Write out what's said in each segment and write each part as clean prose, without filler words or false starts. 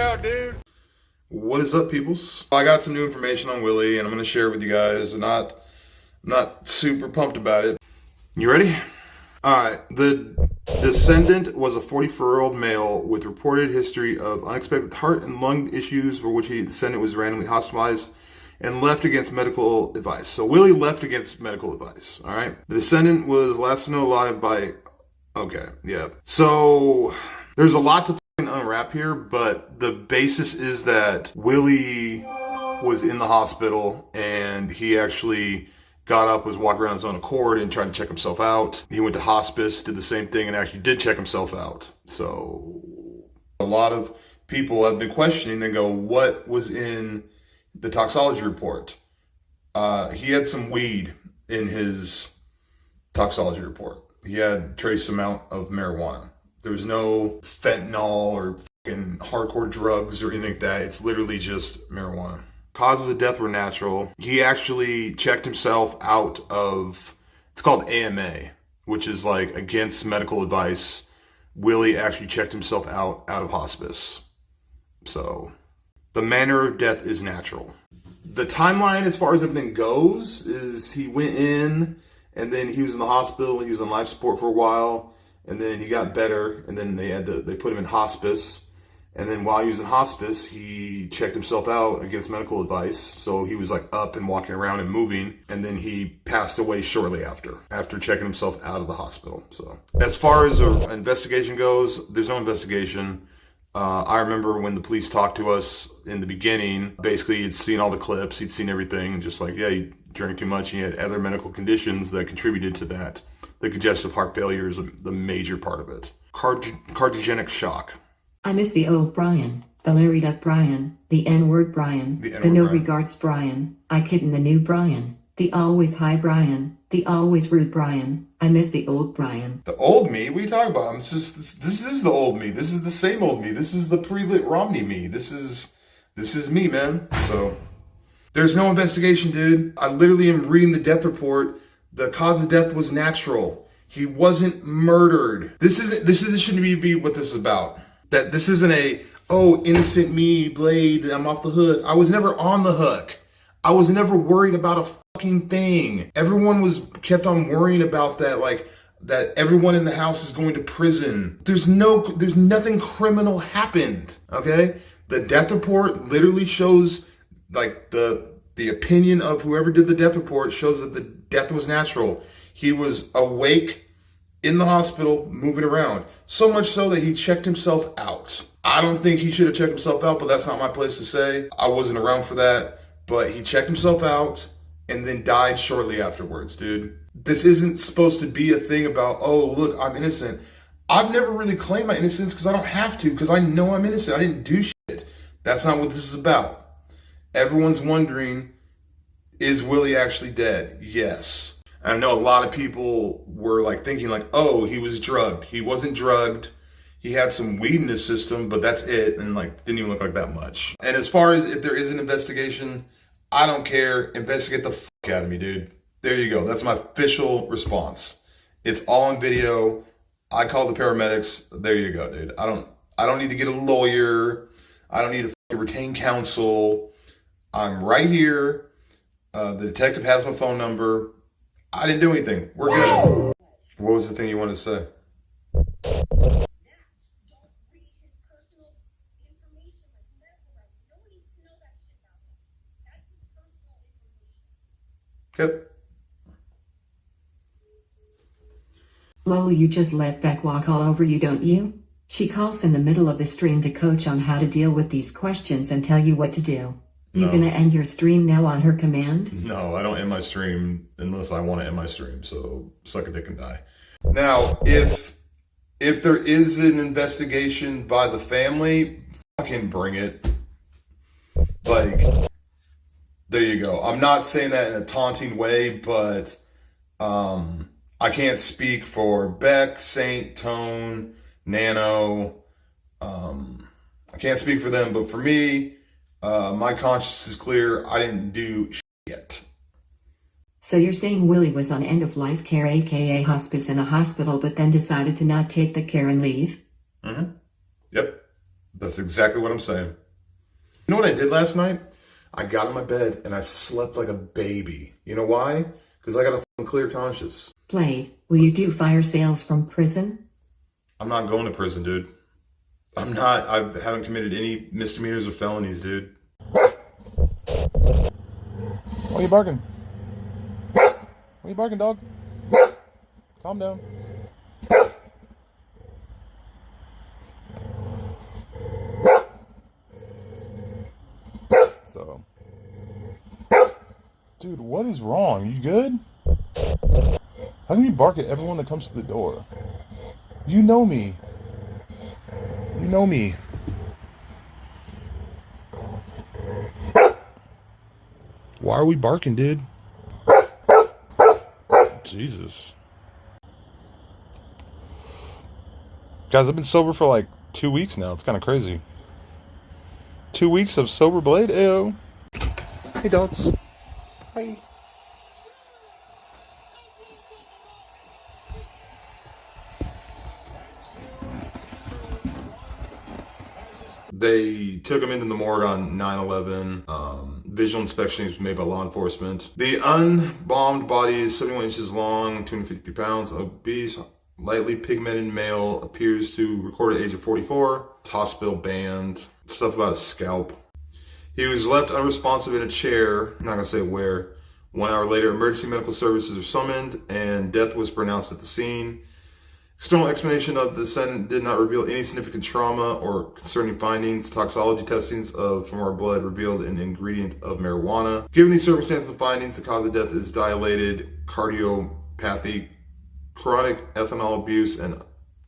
out, dude. What is up, peoples? I got some new information on Willie, and I'm going to share it with you guys. I'm not super pumped about it. You ready? Alright, the descendant was a 44-year-old male with reported history of unexpected heart and lung issues for which the descendant was randomly hospitalized and left against medical advice. So Willie left against medical advice, alright? The descendant was last known alive by... Okay, yeah. So, there's a lot to unwrap here, but the basis is that Willie was in the hospital and he actually got up, was walking around his own accord and tried to check himself out. He went to hospice, did the same thing, and actually did check himself out. So a lot of people have been questioning and go, what was in the toxology report? He had some weed in his toxology report. He had trace amount of marijuana. There was no fentanyl or fucking hardcore drugs or anything like that. It's literally just marijuana. Causes of death were natural. He actually checked himself out of, it's called AMA, which is like against medical advice. Willie actually checked himself out of hospice. So the manner of death is natural. The timeline as far as everything goes is he went in and then he was in the hospital. He was on life support for a while and then he got better and then they put him in hospice. And then while he was in hospice, he checked himself out against medical advice. So he was like up and walking around and moving. And then he passed away shortly after checking himself out of the hospital. So as far as an investigation goes, there's no investigation. I remember when the police talked to us in the beginning, basically he'd seen all the clips, he'd seen everything. And just like, yeah, he drank too much. And he had other medical conditions that contributed to that. The congestive heart failure is the major part of it. Cardiogenic shock. I miss the old Brian, the Larry Duck Brian, the N-word Brian, the no regards Brian, I kiddin' the new Brian, the always high Brian, the always rude Brian. I miss the old Brian. The old me? What are you talking about? This is the old me. This is the same old me. This is the pre-lit Romney me. This is me, man. So there's no investigation, dude. I literally am reading the death report. The cause of death was natural. He wasn't murdered. This shouldn't be what this is about. That this isn't innocent me, Blade, I'm off the hook. I was never on the hook. I was never worried about a fucking thing. Everyone kept on worrying about that, like, that everyone in the house is going to prison. There's nothing criminal happened, okay? The death report literally shows, like, the opinion of whoever did the death report shows that the death was natural. He was awake in the hospital, moving around. So much so that he checked himself out. I don't think he should have checked himself out, but that's not my place to say. I wasn't around for that. But he checked himself out and then died shortly afterwards, dude. This isn't supposed to be a thing about, oh, look, I'm innocent. I've never really claimed my innocence because I don't have to, because I know I'm innocent. I didn't do shit. That's not what this is about. Everyone's wondering, is Willie actually dead? Yes. I know a lot of people were like thinking like, oh, he was drugged. He wasn't drugged. He had some weed in his system, but that's it. And like, didn't even look like that much. And as far as if there is an investigation, I don't care. Investigate the fuck out of me, dude. There you go. That's my official response. It's all on video. I called the paramedics. There you go, dude. I don't need to get a lawyer. I don't need to retain counsel. I'm right here. The detective has my phone number. I didn't do anything. We're good. What was the thing you wanted to say? Yep. Lola, you just let Beck walk all over you, don't you? She calls in the middle of the stream to coach on how to deal with these questions and tell you what to do. You gonna end your stream now on her command? No, I don't end my stream unless I want to end my stream. So suck a dick and die. Now, if there is an investigation by the family, fucking bring it. Like, there you go. I'm not saying that in a taunting way, but I can't speak for Beck, Saint, Tone, Nano. I can't speak for them, but for me, my conscience is clear. I didn't do shit. So you're saying Willie was on end-of-life care, aka hospice in a hospital, but then decided to not take the care and leave? Mm-hmm. Yep. That's exactly what I'm saying. You know what I did last night? I got in my bed and I slept like a baby. You know why? Because I got a fucking clear conscience. Blade, will you do fire sales from prison? I'm not going to prison, dude. I'm not. I haven't committed any misdemeanors or felonies, dude. Why are you barking? Why are you barking, dog? Calm down. So, dude, what is wrong? You good? How can you bark at everyone that comes to the door? You know me. You know me. Why are we barking, dude? Jesus. Guys, I've been sober for like 2 weeks now. It's kind of crazy. 2 weeks of sober Blade. Ayo. Hey, dogs. Hi. They took him into the morgue on 9/11. Visual inspection was made by law enforcement. The unbombed body is 71 inches long, 250 pounds, obese, lightly pigmented male, appears to record at age of 44. It's hospital banned. Stuff about his scalp. He was left unresponsive in a chair. I'm not gonna say where. 1 hour later, emergency medical services were summoned, and death was pronounced at the scene. External explanation of the descendant did not reveal any significant trauma or concerning findings. Toxology testings from our blood revealed an ingredient of marijuana. Given these circumstances and findings, the cause of death is dilated cardiopathy. Chronic ethanol abuse and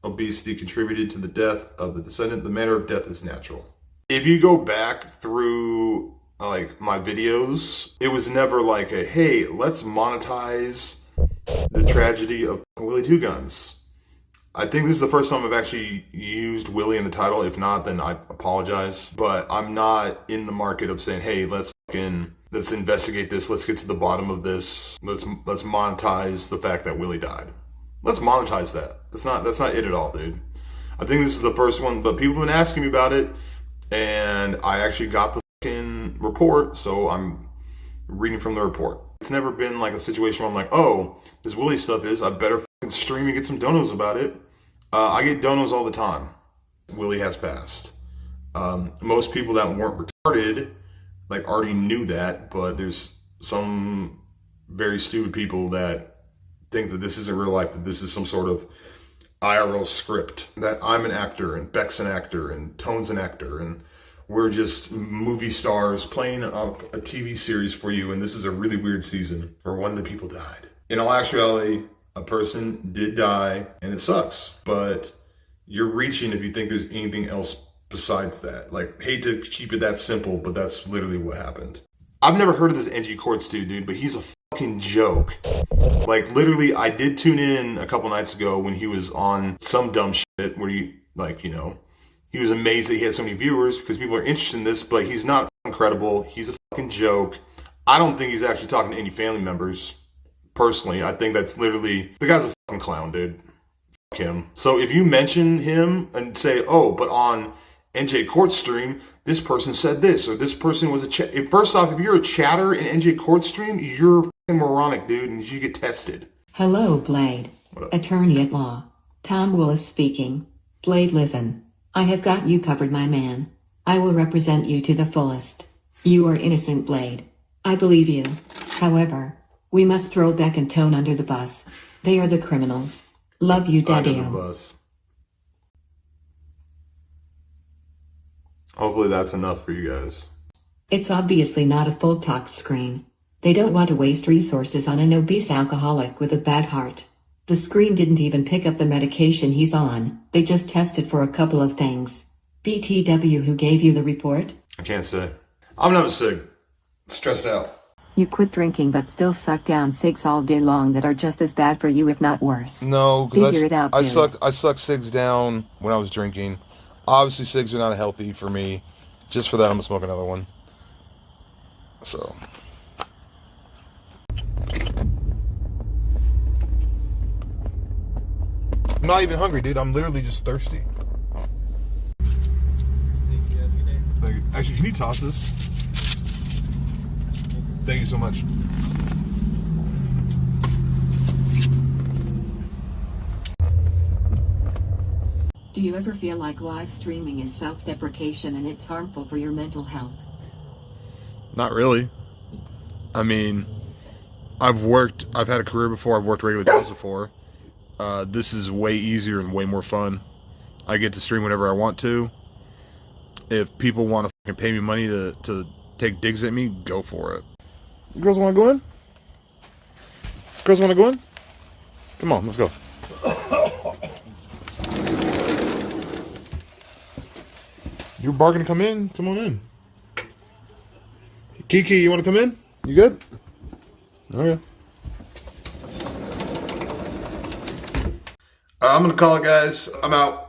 obesity contributed to the death of the descendant. The manner of death is natural. If you go back through like my videos, it was never like a, hey, let's monetize the tragedy of WILLY2GUNS. I think this is the first time I've actually used Willy in the title. If not, then I apologize. But I'm not in the market of saying, hey, let's investigate this. Let's get to the bottom of this. Let's monetize the fact that Willy died. Let's monetize that. That's not it at all, dude. I think this is the first one, but people have been asking me about it, and I actually got the fucking report, so I'm reading from the report. It's never been like a situation where I'm like, oh, this Willy stuff is, I better fucking stream and get some donos about it. I get donos all the time. Willy has passed. Most people that weren't retarded, like, already knew that, but there's some very stupid people that think that this isn't real life, that this is some sort of IRL script, that I'm an actor and Beck's an actor and Tone's an actor and we're just movie stars playing up a TV series for you, and this is a really weird season where one of the people died. In all actuality, a person did die, and it sucks, but you're reaching if you think there's anything else besides that. Like, hate to keep it that simple, but that's literally what happened. I've never heard of this NG Courts dude, but he's a fucking joke. Like, literally, I did tune in a couple nights ago when he was on some dumb shit where he, like, you know, he was amazed that he had so many viewers because people are interested in this, but he's not incredible. He's a fucking joke. I don't think he's actually talking to any family members. Personally, I think that's literally, the guy's a fucking clown, dude. Fuck him. So if you mention him and say, oh, but on NJ Court stream, this person said this, or this person was a first off, if you're a chatter in NJ Court stream, you're fucking moronic, dude, and you should get tested. Hello, Blade. Attorney at law. Tom Willis speaking. Blade, listen. I have got you covered, my man. I will represent you to the fullest. You are innocent, Blade. I believe you. However, we must throw Beck and Tone under the bus. They are the criminals. Love you, Daddy. Under the bus. Hopefully that's enough for you guys. It's obviously not a full talk screen. They don't want to waste resources on an obese alcoholic with a bad heart. The screen didn't even pick up the medication he's on. They just tested for a couple of things. BTW, who gave you the report? I can't say. I'm never sick. Stressed out. You quit drinking but still suck down cigs all day long that are just as bad for you, if not worse. No, Figure it out, I dude. sucked cigs down when I was drinking. Obviously, cigs are not healthy for me. Just for that, I'm gonna smoke another one. So. I'm not even hungry, dude. I'm literally just thirsty. Actually, can you toss this? Thank you so much. Do you ever feel like live streaming is self-deprecation and it's harmful for your mental health? Not really. I mean, I've had a career before, I've worked regular jobs before. This is way easier and way more fun. I get to stream whenever I want to. If people want to fucking pay me money to take digs at me, go for it. You girls want to go in? Girls want to go in? Come on, let's go. You're barking to come in? Come on in. Kiki, you want to come in? You good? Okay. I'm going to call it, guys. I'm out.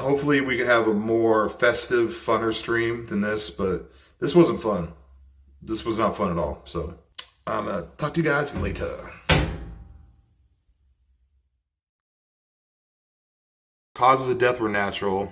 Hopefully we can have a more festive, funner stream than this, but this wasn't fun. This was not fun at all. So I'm going to talk to you guys later. Causes of death were natural.